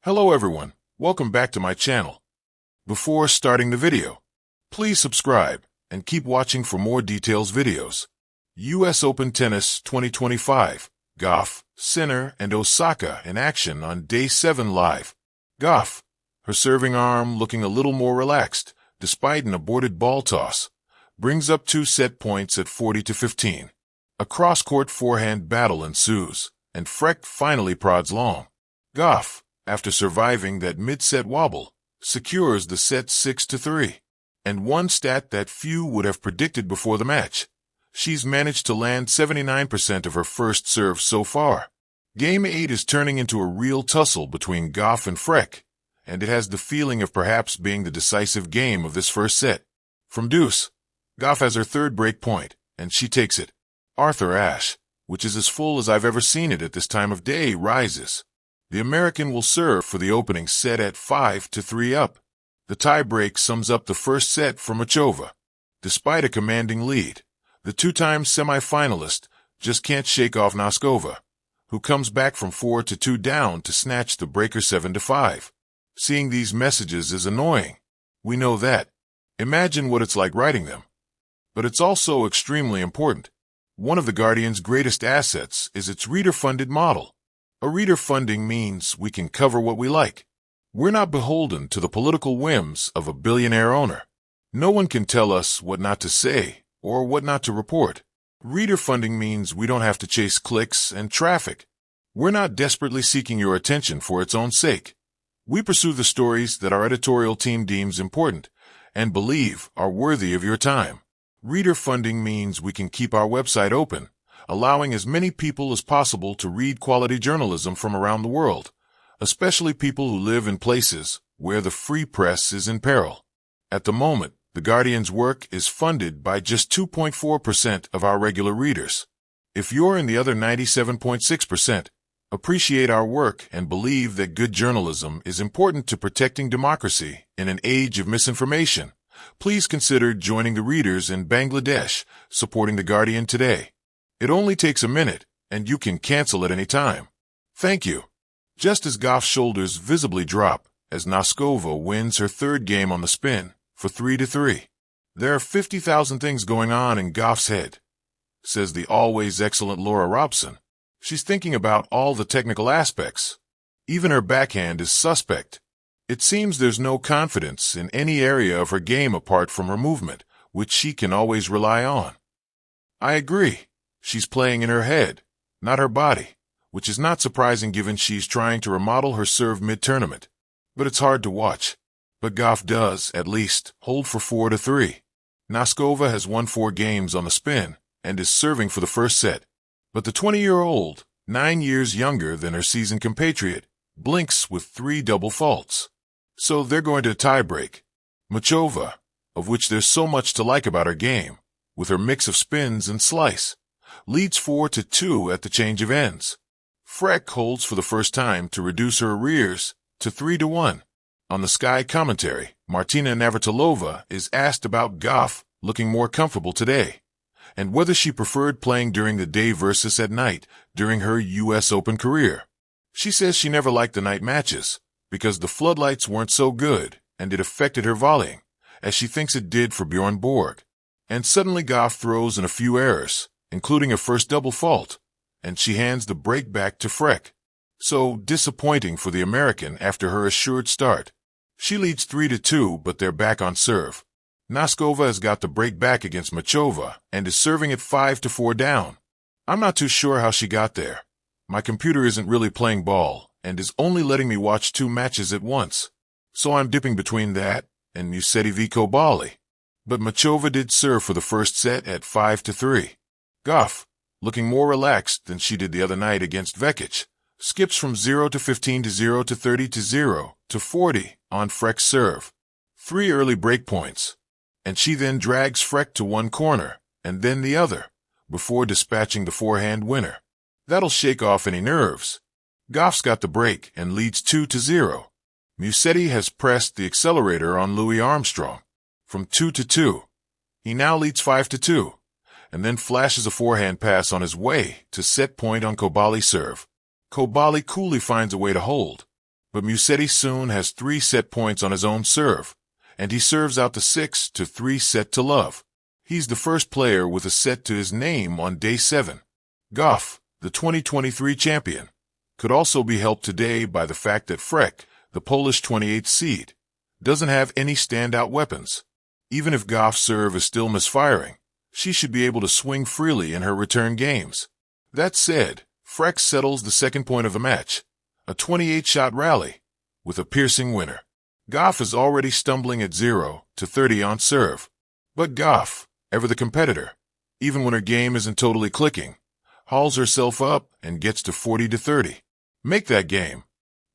Hello everyone, welcome back to my channel. Before starting the video, please subscribe and keep watching for more details videos. US Open Tennis 2025, Gauff, Sinner, and Osaka in action on Day 7 live. Gauff, her serving arm looking a little more relaxed, despite an aborted ball toss, brings up 2 set points at 40-15. A cross-court forehand battle ensues, and Freck finally prods long. Gauff, after surviving that mid-set wobble, secures the set 6-3. And one stat that few would have predicted before the match: she's managed to land 79% of her first serve so far. Game 8 is turning into a real tussle between Gauff and Freck, and it has the feeling of perhaps being the decisive game of this first set. From deuce, Gauff has her third break point, and she takes it. Arthur Ashe, which is as full as I've ever seen it at this time of day, rises. The American will serve for the opening set at 5-3 up. The tie-break sums up the first set for Muchova. Despite a commanding lead, the two-time semi-finalist just can't shake off Noskova, who comes back from 4-2 down to snatch the breaker 7-5. Seeing these messages is annoying. We know that. Imagine what it's like writing them. But it's also extremely important. One of the Guardian's greatest assets is its reader-funded model. A reader funding means we can cover what we like. We're not beholden to the political whims of a billionaire owner. No one can tell us what not to say or what not to report. Reader funding means we don't have to chase clicks and traffic. We're not desperately seeking your attention for its own sake. We pursue the stories that our editorial team deems important and believe are worthy of your time. Reader funding means we can keep our website open, allowing as many people as possible to read quality journalism from around the world, especially people who live in places where the free press is in peril. At the moment, The Guardian's work is funded by just 2.4% of our regular readers. If you're in the other 97.6%, appreciate our work and believe that good journalism is important to protecting democracy in an age of misinformation, please consider joining the readers in Bangladesh supporting The Guardian today. It only takes a minute, and you can cancel at any time. Thank you. Just as Gauff's shoulders visibly drop as Noskova wins her third game on the spin for 3-3. There are 50,000 things going on in Gauff's head, says the always excellent Laura Robson. She's thinking about all the technical aspects. Even her backhand is suspect. It seems there's no confidence in any area of her game apart from her movement, which she can always rely on. I agree. She's playing in her head, not her body, which is not surprising given she's trying to remodel her serve mid-tournament. But it's hard to watch. But Gauff does, at least, hold for 4-3. Noskova has won 4 games on the spin and is serving for the first set. But the 20-year-old, 9 years younger than her seasoned compatriot, blinks with 3 double faults. So they're going to a tie-break. Muchova, of which there's so much to like about her game, with her mix of spins and slice, leads 4-2 at the change of ends. Freck holds for the first time to reduce her arrears to 3-1. On the Sky commentary, Martina Navratilova is asked about Gauff looking more comfortable today, and whether she preferred playing during the day versus at night during her US Open career. She says she never liked the night matches because the floodlights weren't so good and it affected her volleying, as she thinks it did for Bjorn Borg. And suddenly Gauff throws in a few errors, including a first double fault, and she hands the break back to Freck. So disappointing for the American after her assured start. She leads 3-2, but they're back on serve. Noskova has got the break back against Muchova and is serving at 5-4 down. I'm not too sure how she got there. My computer isn't really playing ball and is only letting me watch 2 matches at once. So I'm dipping between that and Musetti v. Kobali. But Muchova did serve for the first set at 5-3. Gauff, looking more relaxed than she did the other night against Vekic, skips from 0-15 to 0-30 to 0-40 on Freck's serve. 3 early break points, and she then drags Freck to one corner and then the other before dispatching the forehand winner. That'll shake off any nerves. Gauff's got the break and leads 2-0. Musetti has pressed the accelerator on Louis Armstrong from 2-2. He now leads 5-2. And then flashes a forehand pass on his way to set point on Kobali's serve. Kobali coolly finds a way to hold. But Musetti soon has 3 set points on his own serve, and he serves out the 6-3 set to love. He's the first player with a set to his name on day 7. Gauff, the 2023 champion, could also be helped today by the fact that Freck, the Polish 28th seed, doesn't have any standout weapons. Even if Gauff's serve is still misfiring, she should be able to swing freely in her return games. That said, Freck settles the second point of the match, a 28-shot rally, with a piercing winner. Gauff is already stumbling at 0-30 on serve. But Gauff, ever the competitor, even when her game isn't totally clicking, hauls herself up and gets to 40-30. Make that game.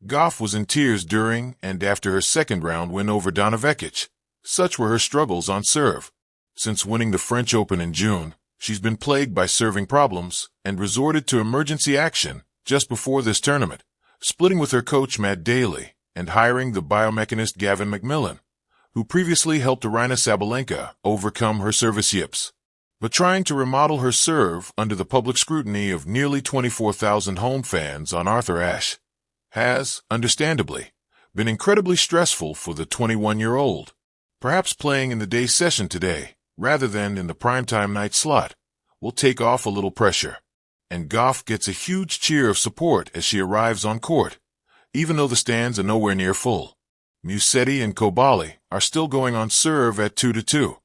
Gauff was in tears during and after her second round win over Donna Vekic. Such were her struggles on serve. Since winning the French Open in June, she's been plagued by serving problems and resorted to emergency action just before this tournament, splitting with her coach Matt Daly and hiring the biomechanist Gavin McMillan, who previously helped Aryna Sabalenka overcome her service yips. But trying to remodel her serve under the public scrutiny of nearly 24,000 home fans on Arthur Ashe has, understandably, been incredibly stressful for the 21-year-old. Perhaps playing in the day session today, rather than in the primetime night slot, will take off a little pressure. And Gauff gets a huge cheer of support as she arrives on court, even though the stands are nowhere near full. Musetti and Kobali are still going on serve at 2-2.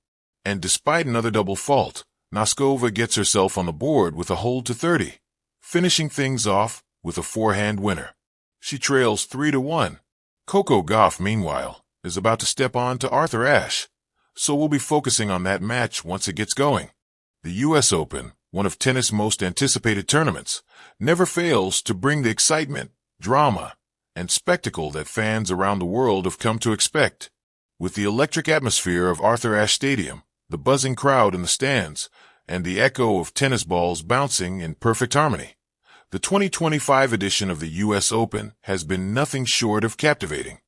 And despite another double fault, Noskova gets herself on the board with a hold to 30, finishing things off with a forehand winner. She trails 3-1. Coco Gauff, meanwhile, is about to step on to Arthur Ashe, so we'll be focusing on that match once it gets going. The U.S. Open, one of tennis' most anticipated tournaments, never fails to bring the excitement, drama, and spectacle that fans around the world have come to expect. With the electric atmosphere of Arthur Ashe Stadium, the buzzing crowd in the stands, and the echo of tennis balls bouncing in perfect harmony, the 2025 edition of the U.S. Open has been nothing short of captivating.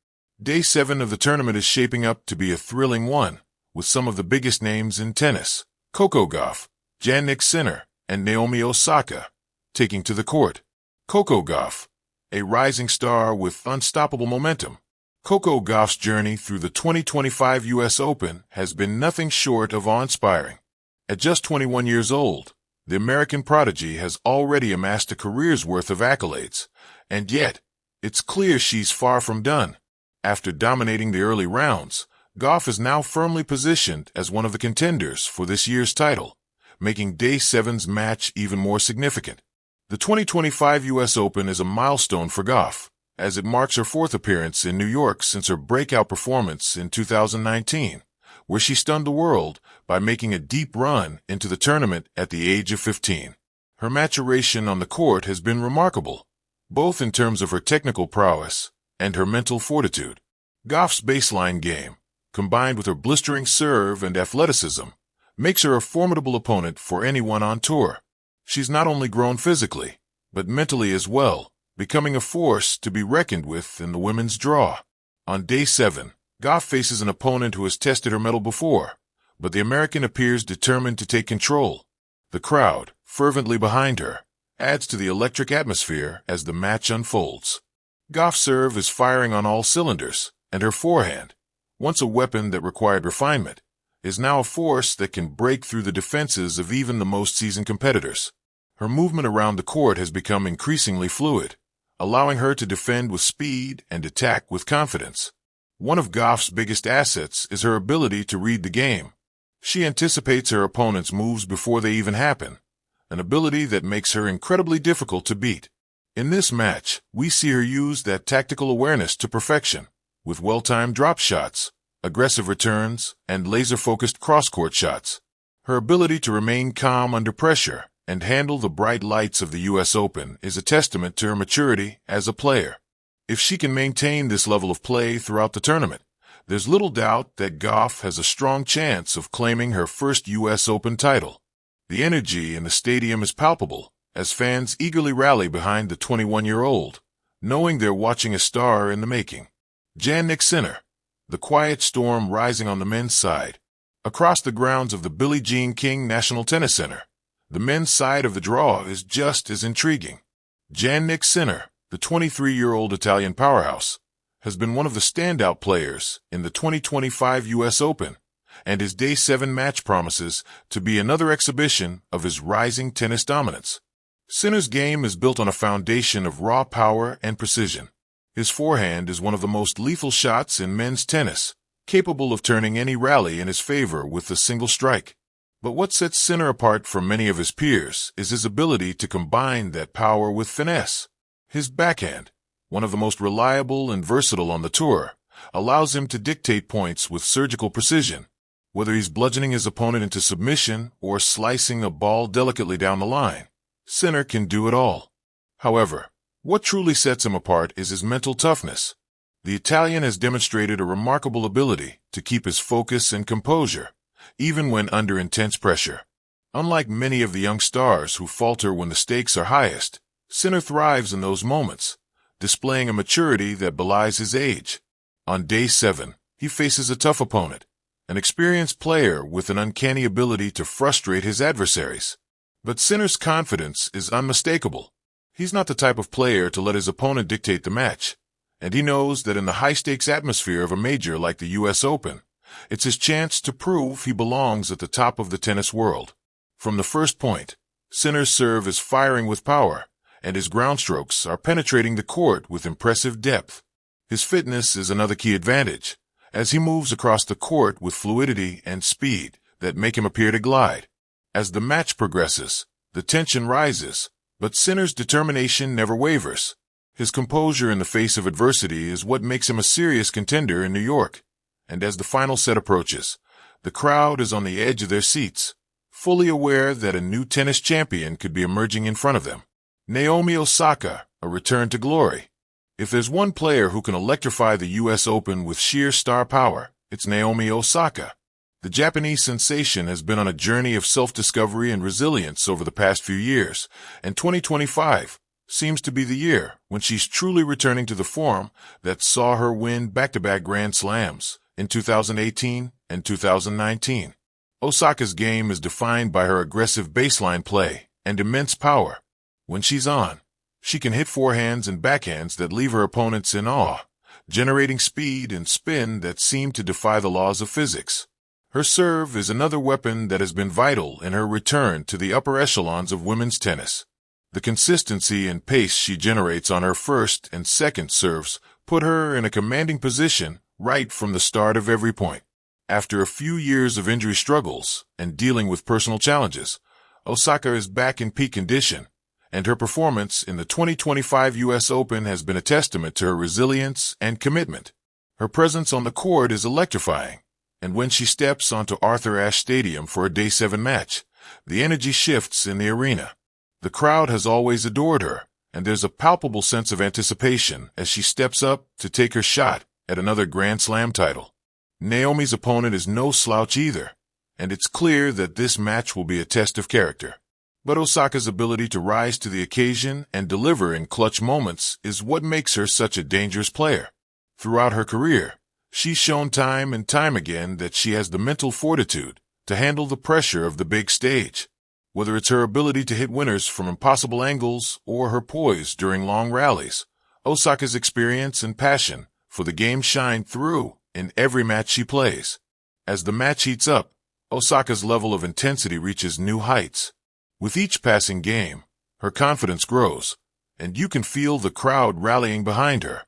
Day 7 of the tournament is shaping up to be a thrilling one, with some of the biggest names in tennis, Coco Gauff, Jannik Sinner, and Naomi Osaka, taking to the court. Coco Gauff, a rising star with unstoppable momentum. Coco Gauff's journey through the 2025 U.S. Open has been nothing short of awe-inspiring. At just 21 years old, the American prodigy has already amassed a career's worth of accolades, and yet, it's clear she's far from done. After dominating the early rounds, Gauff is now firmly positioned as one of the contenders for this year's title, making Day 7's match even more significant. The 2025 U.S. Open is a milestone for Gauff, as it marks her 4th appearance in New York since her breakout performance in 2019, where she stunned the world by making a deep run into the tournament at the age of 15. Her maturation on the court has been remarkable, both in terms of her technical prowess and her mental fortitude. Gauff's baseline game, combined with her blistering serve and athleticism, makes her a formidable opponent for anyone on tour. She's not only grown physically, but mentally as well, becoming a force to be reckoned with in the women's draw. On Day 7, Gauff faces an opponent who has tested her mettle before, but the American appears determined to take control. The crowd, fervently behind her, adds to the electric atmosphere as the match unfolds. Gauff's serve is firing on all cylinders, and her forehand, once a weapon that required refinement, is now a force that can break through the defenses of even the most seasoned competitors. Her movement around the court has become increasingly fluid, allowing her to defend with speed and attack with confidence. One of Gauff's biggest assets is her ability to read the game. She anticipates her opponent's moves before they even happen, an ability that makes her incredibly difficult to beat. In this match, we see her use that tactical awareness to perfection, with well-timed drop shots, aggressive returns, and laser-focused cross-court shots. Her ability to remain calm under pressure and handle the bright lights of the U.S. Open is a testament to her maturity as a player. If she can maintain this level of play throughout the tournament, there's little doubt that Gauff has a strong chance of claiming her first U.S. Open title. The energy in the stadium is palpable, as fans eagerly rally behind the 21-year-old, knowing they're watching a star in the making. Jannik Sinner, the quiet storm rising on the men's side. Across the grounds of the Billie Jean King National Tennis Center, the men's side of the draw is just as intriguing. Jannik Sinner, The 23-year-old Italian powerhouse has been one of the standout players in the 2025 U.S. Open, and his Day 7 match promises to be another exhibition of his rising tennis dominance. Sinner's game is built on a foundation of raw power and precision. His forehand is one of the most lethal shots in men's tennis, capable of turning any rally in his favor with a single strike. But what sets Sinner apart from many of his peers is his ability to combine that power with finesse. His backhand, one of the most reliable and versatile on the tour, allows him to dictate points with surgical precision. Whether he's bludgeoning his opponent into submission or slicing a ball delicately down the line, Sinner can do it all. However, what truly sets him apart is his mental toughness. The Italian has demonstrated a remarkable ability to keep his focus and composure, even when under intense pressure. Unlike many of the young stars who falter when the stakes are highest, Sinner thrives in those moments, displaying a maturity that belies his age. On Day 7, he faces a tough opponent, an experienced player with an uncanny ability to frustrate his adversaries. But Sinner's confidence is unmistakable. He's not the type of player to let his opponent dictate the match, and he knows that in the high-stakes atmosphere of a major like the U.S. Open, it's his chance to prove he belongs at the top of the tennis world. From the first point, Sinner's serve is firing with power, and his ground strokes are penetrating the court with impressive depth. His fitness is another key advantage, as he moves across the court with fluidity and speed that make him appear to glide. As the match progresses, the tension rises, but Sinner's determination never wavers. His composure in the face of adversity is what makes him a serious contender in New York. And as the final set approaches, the crowd is on the edge of their seats, fully aware that a new tennis champion could be emerging in front of them. Naomi Osaka, a return to glory. If there's one player who can electrify the U.S. Open with sheer star power, it's Naomi Osaka. The Japanese sensation has been on a journey of self-discovery and resilience over the past few years, and 2025 seems to be the year when she's truly returning to the form that saw her win back-to-back Grand Slams in 2018 and 2019. Osaka's game is defined by her aggressive baseline play and immense power. When she's on, she can hit forehands and backhands that leave her opponents in awe, generating speed and spin that seem to defy the laws of physics. Her serve is another weapon that has been vital in her return to the upper echelons of women's tennis. The consistency and pace she generates on her first and second serves put her in a commanding position right from the start of every point. After a few years of injury struggles and dealing with personal challenges, Osaka is back in peak condition, and her performance in the 2025 U.S. Open has been a testament to her resilience and commitment. Her presence on the court is electrifying, and when she steps onto Arthur Ashe Stadium for a Day 7 match, the energy shifts in the arena. The crowd has always adored her, and there's a palpable sense of anticipation as she steps up to take her shot at another Grand Slam title. Naomi's opponent is no slouch either, and it's clear that this match will be a test of character. But Osaka's ability to rise to the occasion and deliver in clutch moments is what makes her such a dangerous player. Throughout her career, she's shown time and time again that she has the mental fortitude to handle the pressure of the big stage. Whether it's her ability to hit winners from impossible angles or her poise during long rallies, Osaka's experience and passion for the game shine through in every match she plays. As the match heats up, Osaka's level of intensity reaches new heights. With each passing game, her confidence grows, and you can feel the crowd rallying behind her.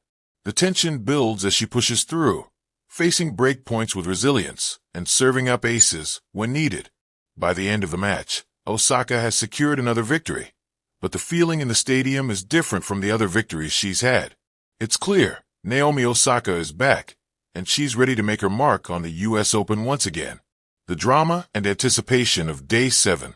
The tension builds as she pushes through, facing break points with resilience and serving up aces when needed. By the end of the match, Osaka has secured another victory, but the feeling in the stadium is different from the other victories she's had. It's clear Naomi Osaka is back, and she's ready to make her mark on the U.S. Open once again. The drama and anticipation of Day 7